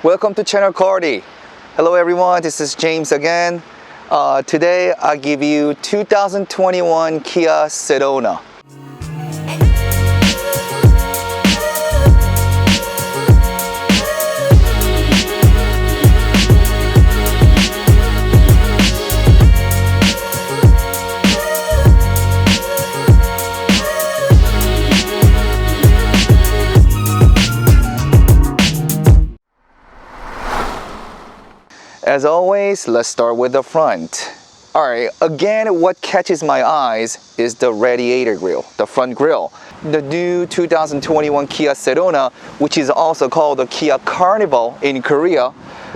Welcome to Channel Cardi. Hello everyone, this is James again. Today I give you 2021 Kia Sedona. As always, let's start with the front. Alright, again, what catches my eyes is the radiator grille, the front grille. The new 2021 Kia Sedona, which is also called the Kia Carnival in Korea.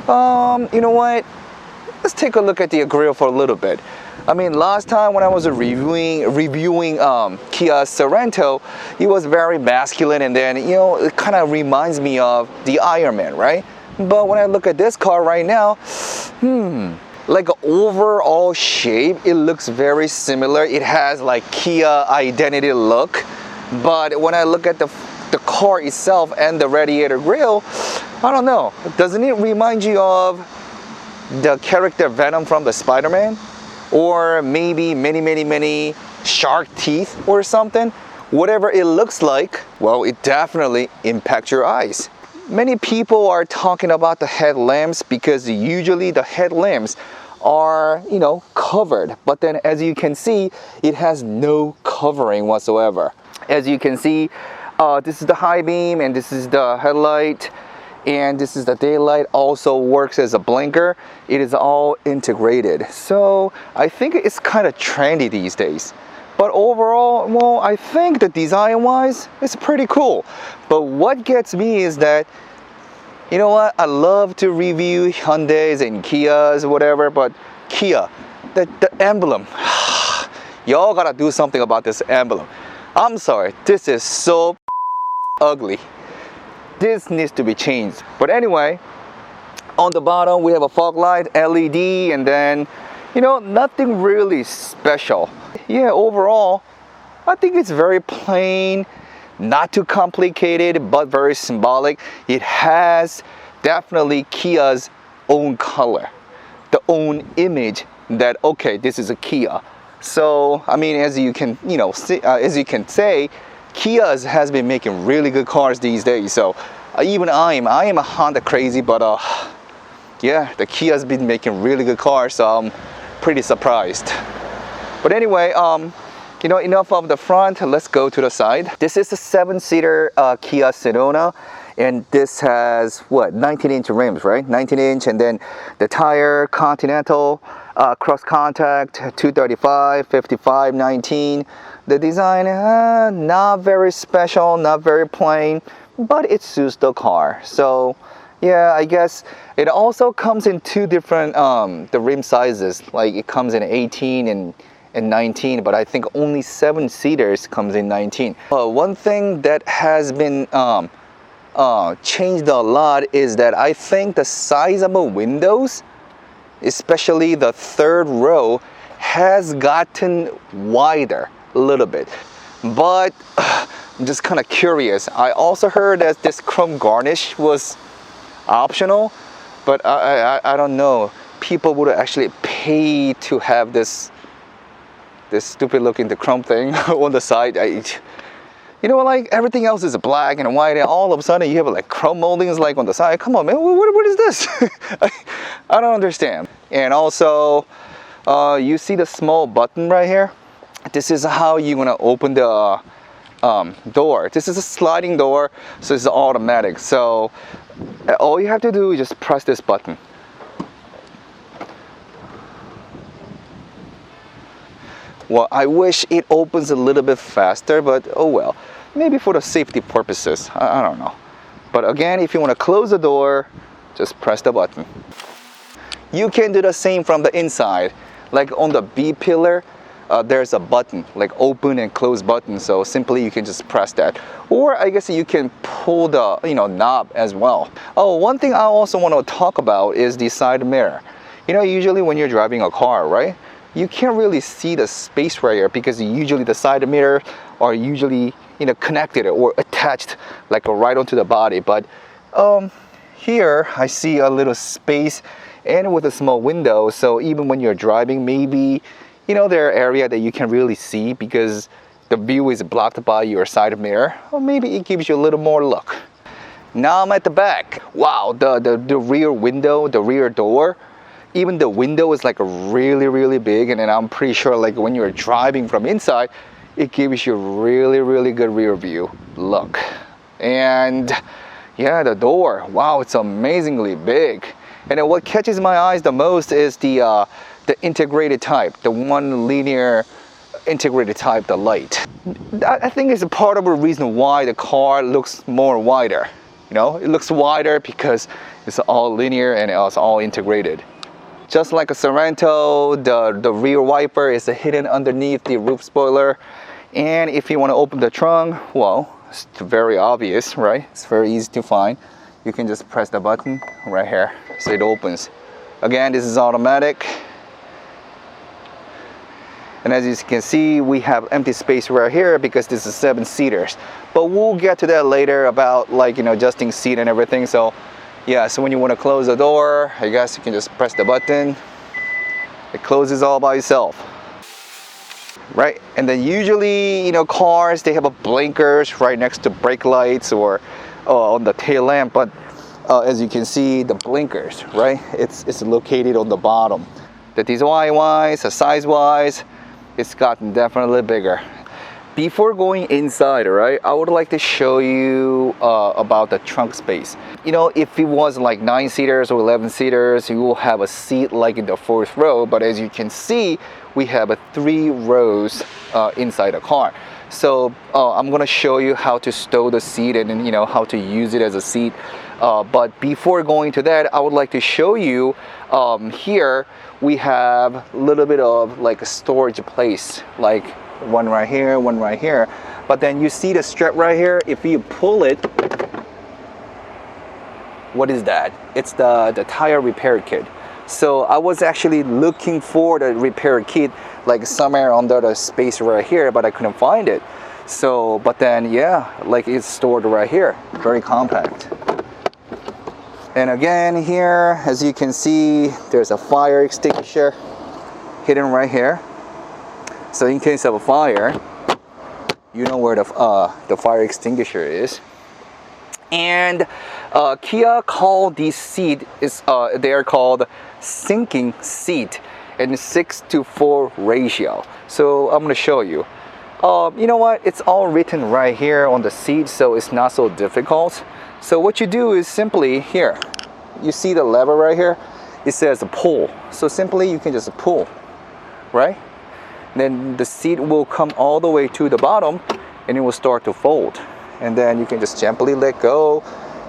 You know what? Let's take a look at the grille for a little bit. I mean, last time when I was reviewing Kia Sorento, it was very masculine, and then, you know, it kind of reminds me of the Iron Man, right? But when I look at this car right now, like overall shape, it looks very similar. It has like Kia identity look. But when I look at the car itself and the radiator grille, I don't know. Doesn't it remind you of the character Venom from the Spider-Man? Or maybe many shark teeth or something? Whatever it looks like, well, it definitely impacts your eyes. Many people are talking about the headlamps because usually the headlamps are, you know, covered. But then as you can see, it has no covering whatsoever. As you can see, this is the high beam and this is the headlight. And this is the daylight, also works as a blinker. It is all integrated. So I think it's kind of trendy these days. But overall, well, I think the design-wise, it's pretty cool. But what gets me is that, you know what? I love to review Hyundais and Kias, whatever, but Kia, the emblem. Y'all gotta do something about this emblem. I'm sorry, this is so ugly. This needs to be changed. But anyway, on the bottom, we have a fog light, LED, and then, you know, nothing really special. Yeah, overall, I think it's very plain, not too complicated, but very symbolic. It has definitely Kia's own color, the own image that, okay, this is a Kia. So, I mean, as you can, you know, as you can say, Kia has been making really good cars these days. So, even I am a Honda crazy, but yeah, the Kia's been making really good cars, so I'm pretty surprised. But anyway, you know, enough of the front, let's go to the side. This is a 7-seater Kia Sedona, and this has, what, 19-inch rims, right? 19-inch, and then the tire, Continental, cross-contact, 235, 55, 19. The design, not very special, not very plain, but it suits the car. So, yeah, I guess it also comes in two different the rim sizes. Like it comes in 18 and 19, but I think only 7-seaters comes in 19. One thing that has been changed a lot is that I think the size of the windows, especially the third row, has gotten wider a little bit. But I'm just kind of curious. I also heard that this chrome garnish was optional, but I don't know. People would actually pay to have this stupid looking chrome thing on the side. You know, like everything else is black and white, and all of a sudden you have like chrome moldings like on the side. Come on, man, what is this? I don't understand. And also, you see the small button right here? This is how you're gonna open the door. This is a sliding door, so it's automatic. So all you have to do is just press this button. Well, I wish it opens a little bit faster, but oh well. Maybe for the safety purposes, I don't know. But again, if you want to close the door, just press the button. You can do the same from the inside. Like on the B pillar, there's a button, like open and close button. So simply you can just press that. Or I guess you can pull the knob as well. Oh, one thing I also want to talk about is the side mirror. You know, usually when you're driving a car, right? You can't really see the space right here because usually the side mirror are usually connected or attached like right onto the body. But here I see a little space and with a small window, so even when you're driving, maybe there are areas that you can really see because the view is blocked by your side mirror, or maybe it gives you a little more look. Now I'm at the back. Wow, the rear window, the rear door, even the window is like really big, and then I'm pretty sure like when you're driving from inside, it gives you really good rear view look. And yeah, the door, wow, it's amazingly big. And then what catches my eyes the most is the integrated type, the one linear integrated type, the light. I think it's a part of the reason why the car looks more wider. It looks wider because it's all linear and it's all integrated. Just like a Sorento, the rear wiper is hidden underneath the roof spoiler. And if you want to open the trunk, well, it's very obvious, right? It's very easy to find. You can just press the button right here, so it opens. Again, this is automatic. And as you can see, we have empty space right here because this is 7-seaters. But we'll get to that later about adjusting seat and everything. So yeah, so when you want to close the door, I guess you can just press the button. It closes all by itself. Right, and then usually, cars, they have a blinkers right next to brake lights or on the tail lamp, but as you can see, the blinkers, right, it's located on the bottom. The design-wise, the size-wise, it's gotten definitely bigger. Before going inside, right, I would like to show you about the trunk space. If it was like 9-seaters or 11-seaters, you will have a seat like in the 4th row, but as you can see, we have 3 rows inside the car. So I'm gonna show you how to stow the seat and then, how to use it as a seat. But before going to that, I would like to show you here we have a little bit of like a storage place, like one right here, one right here. But then you see the strap right here. If you pull it, what is that? It's the tire repair kit. So I was actually looking for the repair kit like somewhere under the space right here, but I couldn't find it. So, but then yeah, like it's stored right here, very compact. And again here, as you can see, there's a fire extinguisher hidden right here. So in case of a fire, you know where the fire extinguisher is. And Kia called these seat they are called sinking seat and 6:4 ratio. So I'm gonna show you. You know what? It's all written right here on the seat, so it's not so difficult. So what you do is simply here. You see the lever right here? It says pull. So simply you can just pull, right? Then the seat will come all the way to the bottom and it will start to fold. And then you can just gently let go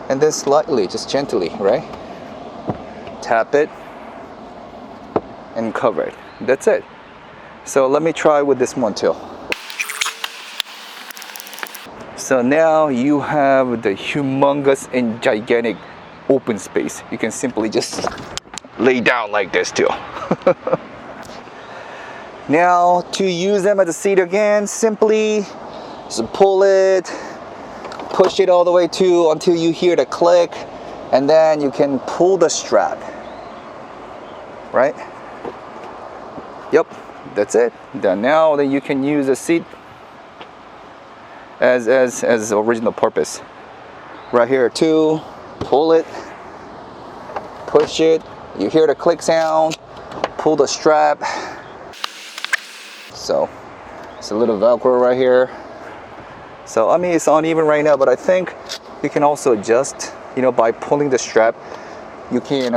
and then slightly, just gently, right? Tap it and cover it. That's it. So let me try with this one too. So now you have the humongous and gigantic open space. You can simply just lay down like this too. Now to use them as a seat again, simply just pull it, push it all the way to until you hear the click, and then you can pull the strap, right? Yep, that's it. Then now you can use the seat as original purpose. Right here too, pull it, push it, you hear the click sound, pull the strap. So it's a little Velcro right here. So I mean it's uneven right now, but I think you can also adjust, by pulling the strap, you can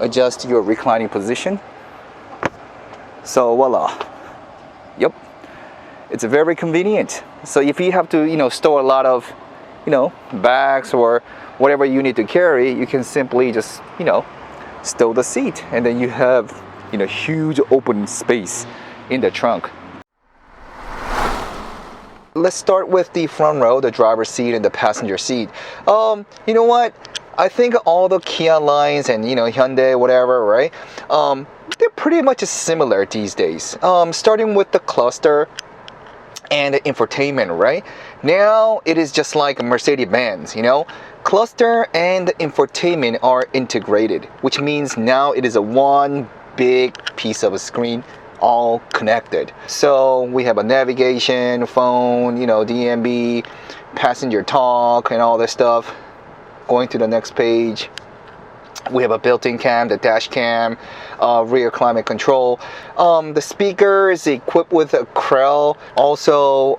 adjust your reclining position. So voila. Yep, it's very convenient. So if you have to store a lot of bags or whatever you need to carry, you can simply just stow the seat, and then you have huge open space in the trunk. Let's start with the front row, the driver's seat and the passenger seat. You know what? I think all the Kia lines and Hyundai, whatever, right? They're pretty much similar these days. Starting with the cluster and the infotainment, right? Now it is just like Mercedes-Benz, Cluster and infotainment are integrated, which means now it is a one big piece of a screen, all connected. So we have a navigation, phone, DMB, passenger talk, and all this stuff. Going to the next page, we have a built-in cam, the dash cam, rear climate control. The speaker is equipped with a Krell. Also,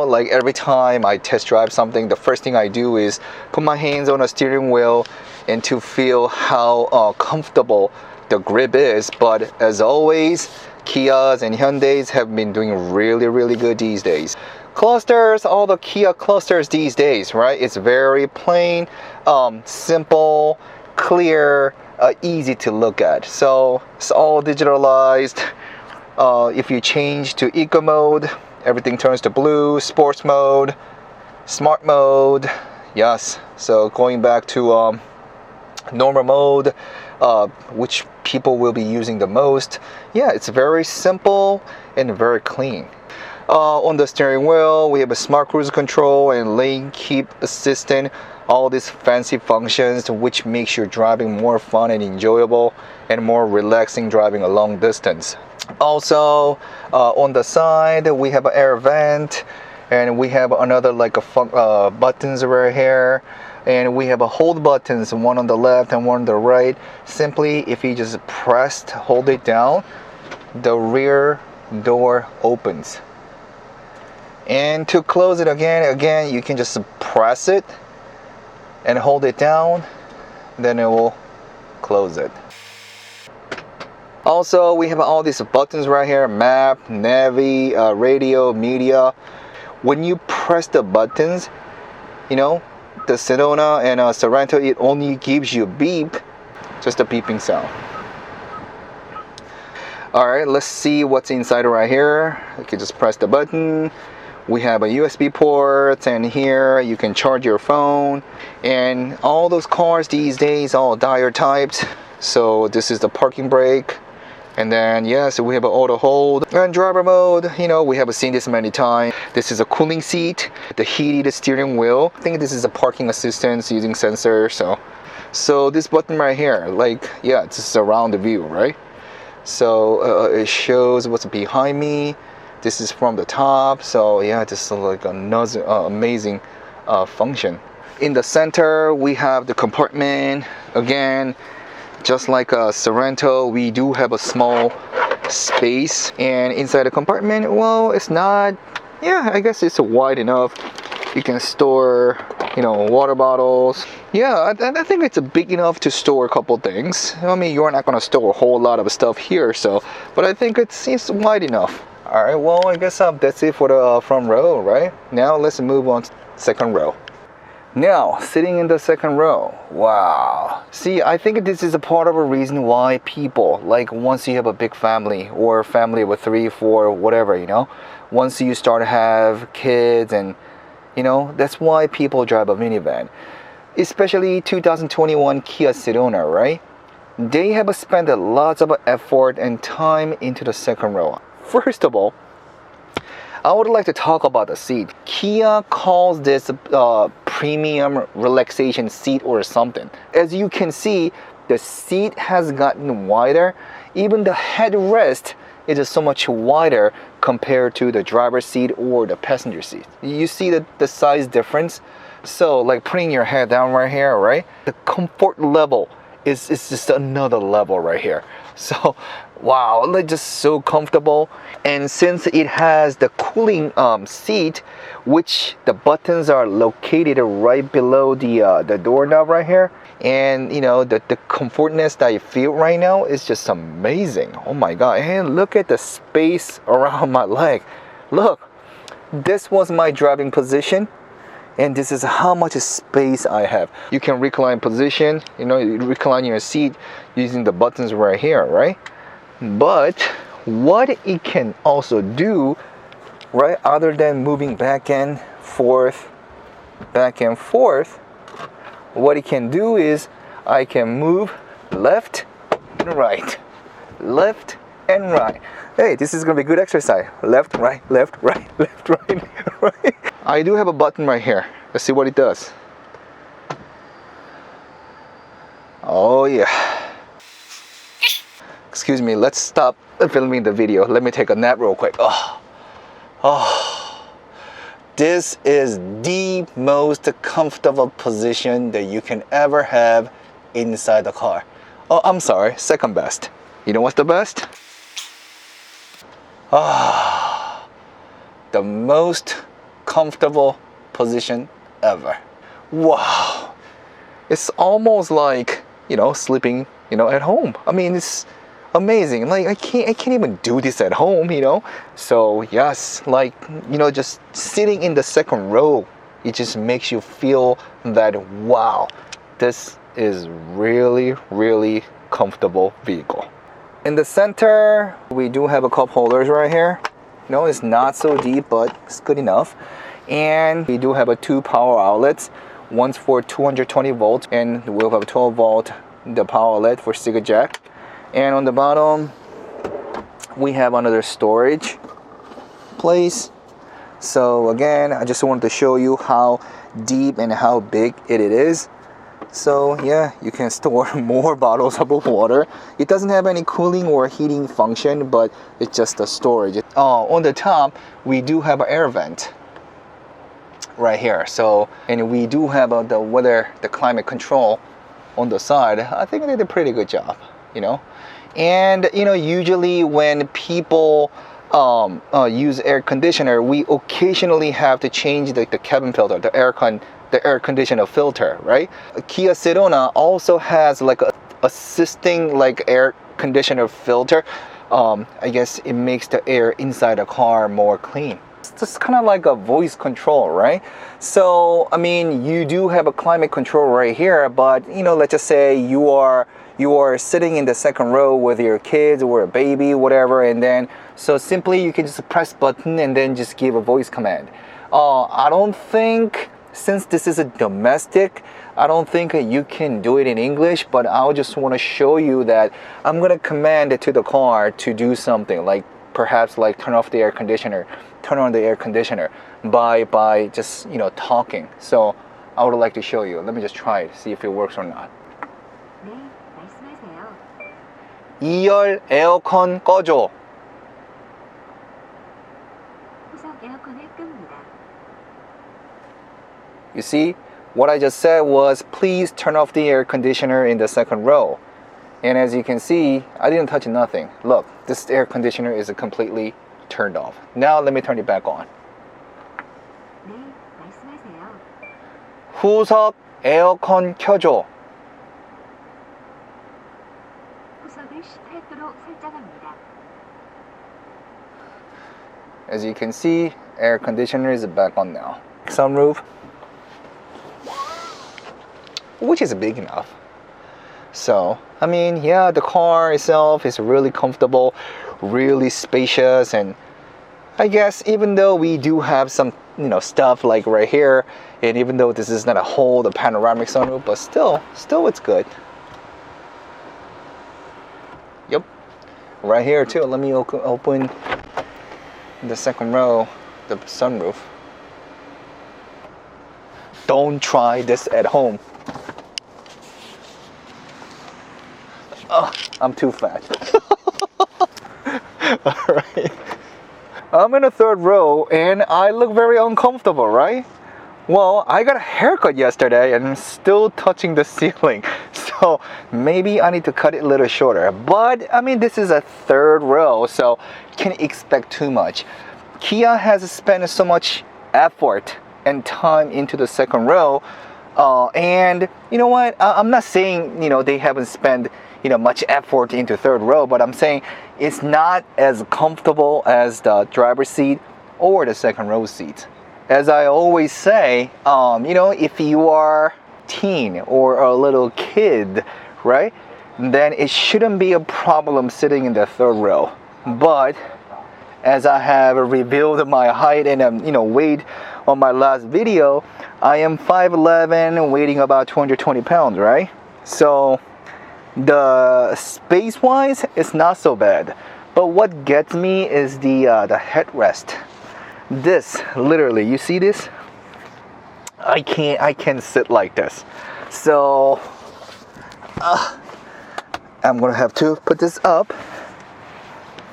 like every time I test drive something, the first thing I do is put my hands on the steering wheel and to feel how comfortable the grip is. But as always, Kias and Hyundais have been doing really, really good these days. Clusters, all the Kia clusters these days, right? It's very plain, simple, clear, easy to look at. So it's all digitalized. If you change to eco mode, everything turns to blue. Sports mode, smart mode, yes. So going back to normal mode, which people will be using the most. Yeah, it's very simple and very clean. On the steering wheel, we have a smart cruise control and lane keep assistant. All these fancy functions which makes your driving more fun and enjoyable and more relaxing driving a long distance. Also, on the side, we have an air vent, and we have another like a buttons right here. And we have a hold buttons, one on the left and one on the right. Simply, if you just hold it down, the rear door opens. And to close it again, you can just press it and hold it down, then it will close it. Also, we have all these buttons right here, map, navi, radio, media. When you press the buttons, the Sedona and Sorento, it only gives you a beep, just a beeping sound. Alright, let's see what's inside right here. You can just press the button. We have a USB port, and here you can charge your phone. And all those cars these days, all dial types. So this is the parking brake. And then, so we have an auto hold. And driver mode, we have seen this many times. This is a cooling seat, the heated steering wheel. I think this is a parking assistance using sensor. So this button right here, it's just around the view, right? So it shows what's behind me. This is from the top. So this is like another amazing function. In the center, we have the compartment. Again, just like a Sorento, we do have a small space. And inside the compartment, well, it's not, I guess it's wide enough. You can store, water bottles. I think it's big enough to store a couple things. I mean, you're not going to store a whole lot of stuff here, but I think it's wide enough. Alright, well, I guess that's it for the front row, right? Now let's move on to second row. Now, sitting in the second row, wow. See, I think this is a part of a reason why people, once you have a big family or family with 3, 4, whatever, once you start to have kids and, that's why people drive a minivan. Especially 2021 Kia Sedona, right? They have spent lots of effort and time into the second row. First of all, I would like to talk about the seat. Kia calls this premium relaxation seat or something. As you can see, the seat has gotten wider. Even the headrest is so much wider compared to the driver's seat or the passenger seat. You see the size difference? So putting your head down right here, right? The comfort level is just another level right here. So wow, just so comfortable. And since it has the cooling seat, which the buttons are located right below the doorknob right here, and the comfortness that I feel right now is just amazing. Oh my god. And look at the space around my leg. Look, this was my driving position, and this is how much space I have. You can recline position, you recline your seat using the buttons right here, right? But what it can also do, right, other than moving back and forth, what it can do is I can move left and right. Hey, this is gonna be good exercise. Left, right, left, right, left, right, right. I do have a button right here. Let's see what it does. So yeah. Excuse me, let's stop filming the video. Let me take a nap real quick. This is the most comfortable position that you can ever have inside the car. Oh, I'm sorry, second best. You know what's the best? The most comfortable position ever. Wow. It's almost like, sleeping, at home. I mean, it's amazing. Like I can't even do this at home, So yes, just sitting in the second row, it just makes you feel that wow, this is really, really comfortable vehicle. In the center, we do have a cup holders right here. It's not so deep, but it's good enough. And we do have 2 power outlets. One's for 220 volts, and we'll have a 12 volt the power outlet for cigarette jack. And on the bottom, we have another storage place. So again, I just wanted to show you how deep and how big it is. So yeah, you can store more bottles of water. It doesn't have any cooling or heating function, but it's just a storage. On the top, we do have an air vent right here. So, and we do have the climate control on the side. I think they did a pretty good job, And usually when people use air conditioner, we occasionally have to change the cabin filter, the air conditioner filter, right? Kia Sedona also has like a assisting air conditioner filter. I guess it makes the air inside the car more clean. It's just kind of like a voice control, right? So I mean, you do have a climate control right here, but let's just say you are sitting in the second row with your kids or a baby, whatever, and then so simply you can just press button and then just give a voice command. I don't think, since this is a domestic, I don't think you can do it in English, but I just want to show you that I'm gonna command it to the car to do something, perhaps turn off the air conditioner, turn on the air conditioner by just talking. So I would like to show you. Let me just try it, see if it works or not. 네, 말씀하세요. 2열 에어컨 꺼줘. 후석 에어컨을 끕니다. You see, what I just said was, please turn off the air conditioner in the second row. And as you can see, I didn't touch nothing. Look, this air conditioner is completely turned off. Now let me turn it back on. 네, 말씀하세요. 후석 에어컨 켜줘. 후석을 18도로 설정합니다. As you can see, air conditioner is back on now. Sunroof, which is big enough. So, I mean, yeah, the car itself is really comfortable, really spacious, and I guess even though we do have some, stuff like right here, and even though this is not the panoramic sunroof, but still it's good. Yep, right here too. Let me open the second row, the sunroof. Don't try this at home. Oh, I'm too fat. Alright. I'm in the third row and I look very uncomfortable, right? Well, I got a haircut yesterday and I'm still touching the ceiling. So maybe I need to cut it a little shorter. But I mean, this is a third row, so can't expect too much. Kia has spent so much effort and time into the second row. And you know what? I'm not saying, they haven't spent much effort into third row, but I'm saying it's not as comfortable as the driver's seat or the second row seat. As I always say, if you are teen or a little kid, right, then it shouldn't be a problem sitting in the third row. But as I have revealed my height and weight on my last video, I am 5'11", weighing about 220 pounds, right? So the space-wise, it's not so bad. But what gets me is the headrest. This, literally, you see this? I can't sit like this. So I'm gonna have to put this up.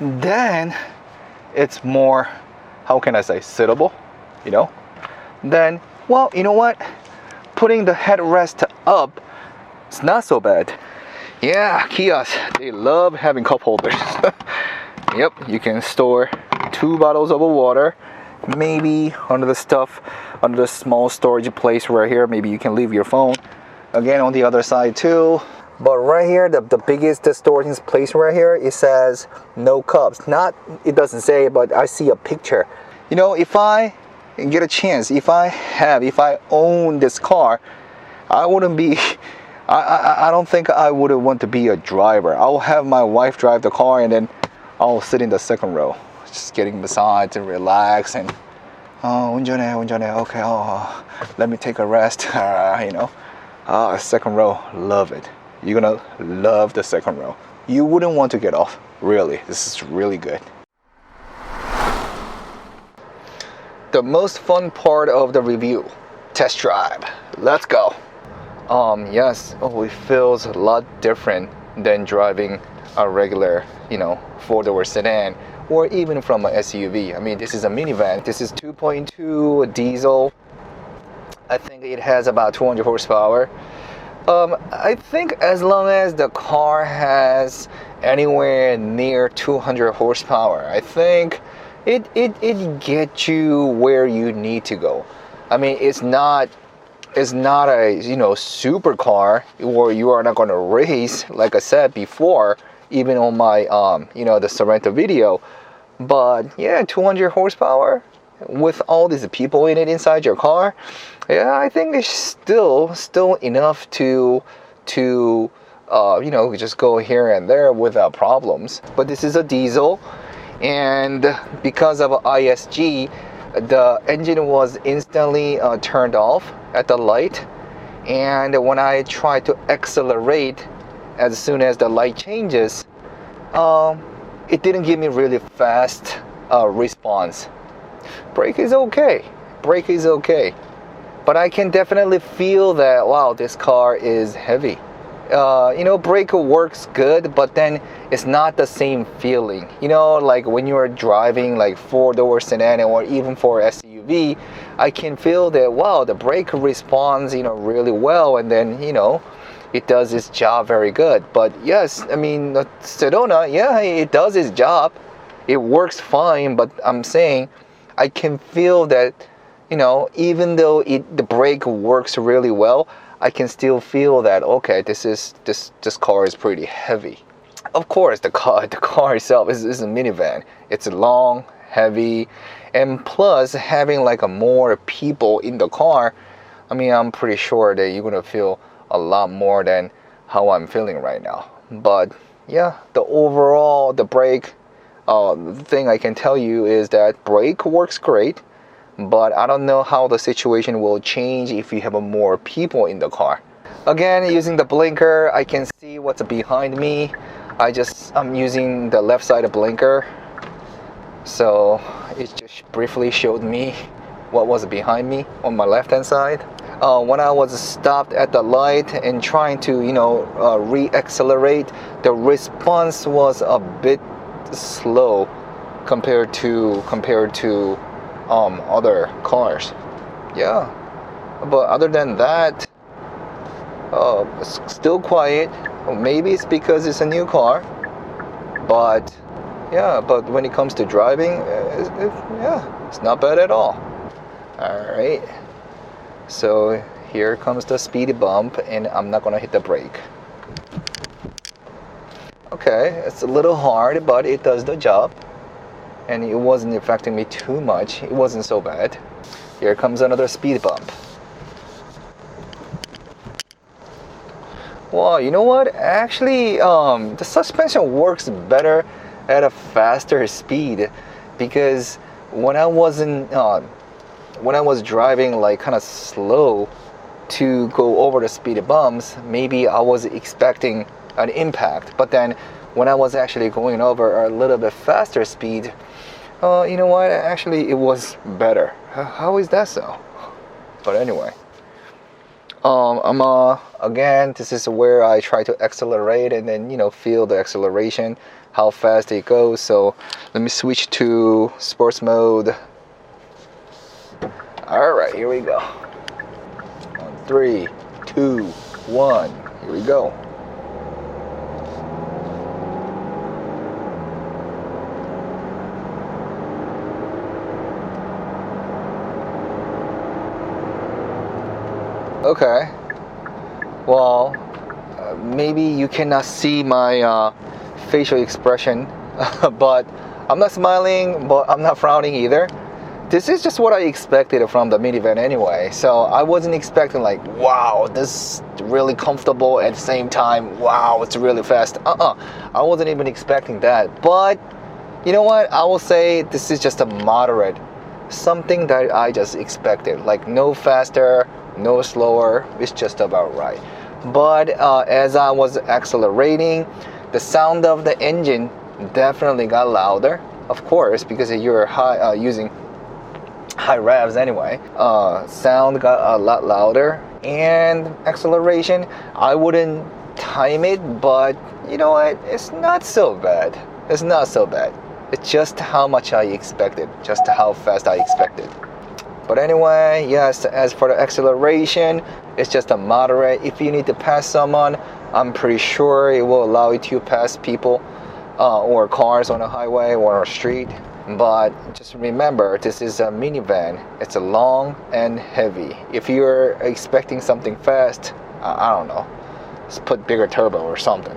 Then it's more, how can I say, sittable, you know? Then, well, you know what? Putting the headrest up, it's not so bad. Yeah, Kias, they love having cup holders. Yep, you can store 2 bottles of water, maybe under the stuff, under the small storage place right here. Maybe you can leave your phone. Again, on the other side too. But right here, the biggest storage place right here, it says no cups. Not, it doesn't say, but I see a picture. You know, if I get a chance, if I own this car, I wouldn't be, I don't think I would want to be a driver. I'll have my wife drive the car and then I'll sit in the second row, just getting massaged and relax and 운전해, okay, let me take a rest, you know. Second row, love it. You're gonna love the second row. You wouldn't want to get off, really. This is really good. The most fun part of the review, test drive. Let's go. Yes, it feels a lot different than driving a regular, you know, 4-door sedan or even from an SUV. I mean, this is a minivan. This is 2.2 diesel. I think it has about 200 horsepower. I think as long as the car has anywhere near 200 horsepower, I think it gets you where you need to go. I mean, it's not a, you know, super car where you are not going to race, like I said before, even on my you know, the Sorrento video. But yeah, 200 horsepower with all these people in it inside your car. Yeah, I think it's still enough to you know, just go here and there without problems. But this is a diesel, and because of ISG, the engine was instantly turned off at the light, and when I try to accelerate as soon as the light changes, it didn't give me really fast response. Brake is okay, but I can definitely feel that, wow, this car is heavy. You know, brake works good, but then it's not the same feeling. You know, like when you are driving like 4-door sedan or even for SUV, I can feel that, wow, the brake responds, you know, really well, and then, you know, it does its job very good. But yes, I mean, the Sedona, yeah, it does its job. It works fine, but I'm saying I can feel that, you know, even though the brake works really well, I can still feel that, okay, this car is pretty heavy. Of course, the car itself is a minivan. It's long, heavy, and plus having like more people in the car, I mean, I'm pretty sure that you're gonna feel a lot more than how I'm feeling right now. But yeah, the brake, the thing I can tell you is that brake works great, but I don't know how the situation will change if you have more people in the car. Again, using the blinker, I can see what's behind me. I'm using the left side blinker, so it just briefly showed me what was behind me on my left hand side. When I was stopped at the light and trying to, you know, re-accelerate, the response was a bit slow compared to other cars. Yeah, but other than that, it's still quiet. Maybe it's because it's a new car, but yeah, but when it comes to driving, it's not bad at all. All right, so here comes the speed bump, and I'm not gonna hit the brake. Okay, it's a little hard, but it does the job, and it wasn't affecting me too much. It wasn't so bad. Here comes another speed bump. Well, you know what? Actually, the suspension works better at a faster speed, because when I was driving like kind of slow to go over the speed bumps, maybe I was expecting an impact, but then when I was actually going over a little bit faster speed, you know what? Actually, it was better. How is that so? But anyway, Again, this is where I try to accelerate and then, feel the acceleration, how fast it goes. So let me switch to sports mode. All right, here we go. 3, 2, 1, here we go. Okay, well, maybe you cannot see my facial expression, but I'm not smiling, but I'm not frowning either. This is just what I expected from the minivan anyway. So I wasn't expecting like, wow, this is really comfortable at the same time. Wow, it's really fast. I wasn't even expecting that. But you know what? I will say this is just a moderate, something that I just expected. Like no faster, no slower, it's just about right. But as I was accelerating, the sound of the engine definitely got louder, of course, because you're using high revs anyway. Sound got a lot louder, and acceleration, I wouldn't time it, but you know what, it's not so bad. It's not so bad. It's just how much I expected, just how fast I expected. But anyway, yes, as for the acceleration, it's just a moderate. If you need to pass someone, I'm pretty sure it will allow you to pass people or cars on a highway or a street. But just remember, this is a minivan. It's a long and heavy. If you're expecting something fast, I don't know, let's put bigger turbo or something.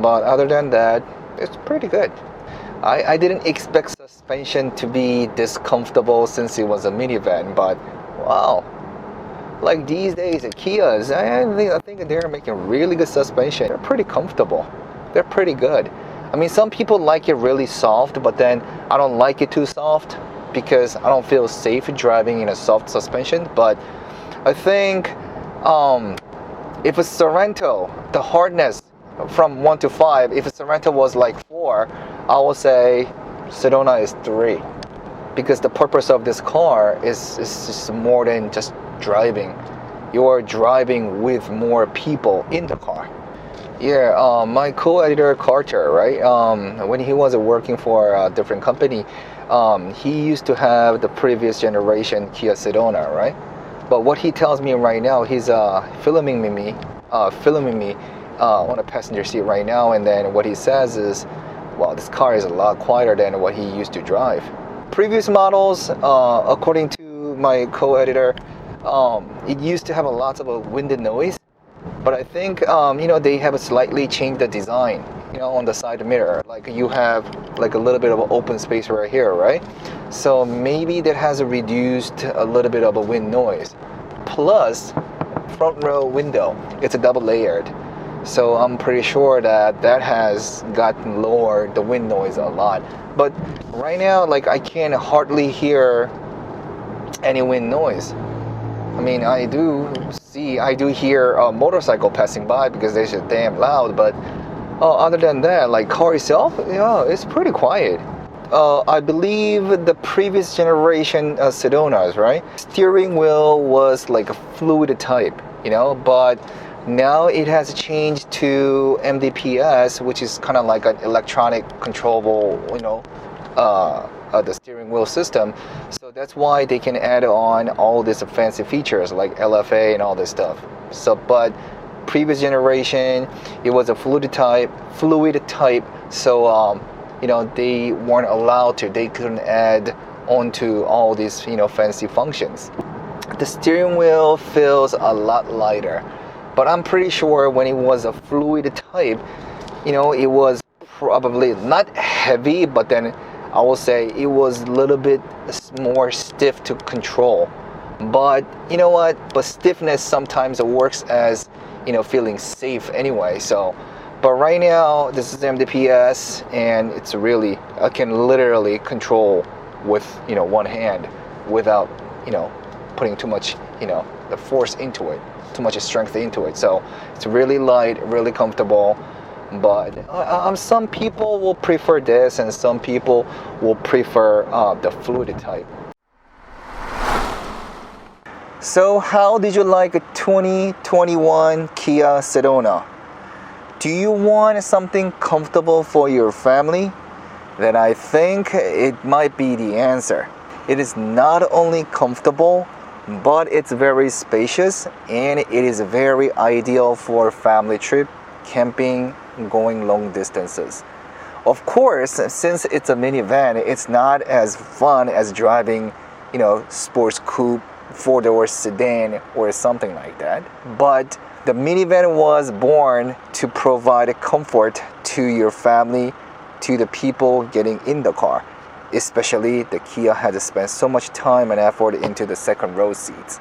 But other than that, it's pretty good. I didn't expect suspension to be this comfortable since it was a minivan, but wow, like these days at Kias, I think they're making really good suspension. They're pretty comfortable. They're pretty good. I mean, some people like it really soft, but then I don't like it too soft because I don't feel safe driving in a soft suspension. But I think if a Sorento, the hardness from 1 to 5, if a Sorento was like 4, I will say Sedona is 3, because the purpose of this car is just more than just driving. You are driving with more people in the car. Yeah, my co-editor Carter, right? When he was working for a different company, he used to have the previous generation Kia Sedona, right? But what he tells me right now, he's filming me on a passenger seat right now, and then what he says is, well, this car is a lot quieter than what he used to drive. Previous models, according to my co-editor, it used to have a lot of wind noise, but I think they have slightly changed the design, on the side mirror. Like you have like a little bit of an open space right here, right? So maybe that has reduced a little bit of a wind noise. Plus, front row window, it's a double layered. So I'm pretty sure that has gotten lower the wind noise a lot. But right now, like I can hardly hear any wind noise. I mean, I do hear a motorcycle passing by because they're just damn loud. But other than that, like car itself, it's pretty quiet. I believe the previous generation Sedonas, right? Steering wheel was like a fluid type, but now it has changed to MDPS, which is kind of like an electronic controllable, the steering wheel system. So that's why they can add on all these fancy features like LFA and all this stuff. So, but previous generation, it was a fluid type. So, they weren't allowed to. They couldn't add onto all these, fancy functions. The steering wheel feels a lot lighter. But I'm pretty sure when it was a fluid type, it was probably not heavy, but then I will say it was a little bit more stiff to control. But you know what? But stiffness sometimes works as, feeling safe anyway. So, but right now this is MDPS, and it's really, I can literally control with, one hand without, putting too much, the force into it. Too much strength into it. So it's really light, really comfortable. But some people will prefer this, and some people will prefer the fluid type. So how did you like a 2021 Kia Sedona? Do you want something comfortable for your family? Then I think it might be the answer. It is not only comfortable, but it's very spacious and it is very ideal for family trip, camping, going long distances. Of course, since it's a minivan, it's not as fun as driving, sports coupe, four-door sedan or something like that. But the minivan was born to provide comfort to your family, to the people getting in the car. Especially the Kia had to spend so much time and effort into the second row seats.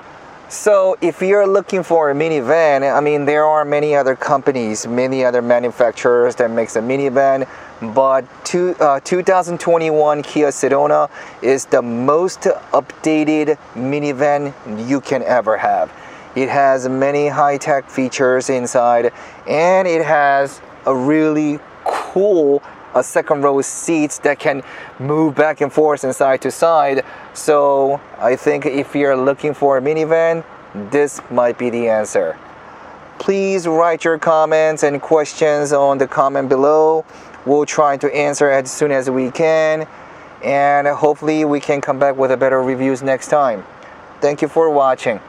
So if you're looking for a minivan, there are many other companies, many other manufacturers that makes a minivan, but 2021 Kia Sedona is the most updated minivan you can ever have. It has many high-tech features inside, and it has a really cool second row seats that can move back and forth and side to side. So I think if you're looking for a minivan, this might be the answer. Please write your comments and questions on the comment below. We'll try to answer as soon as we can, and hopefully we can come back with a better reviews next time. Thank you for watching.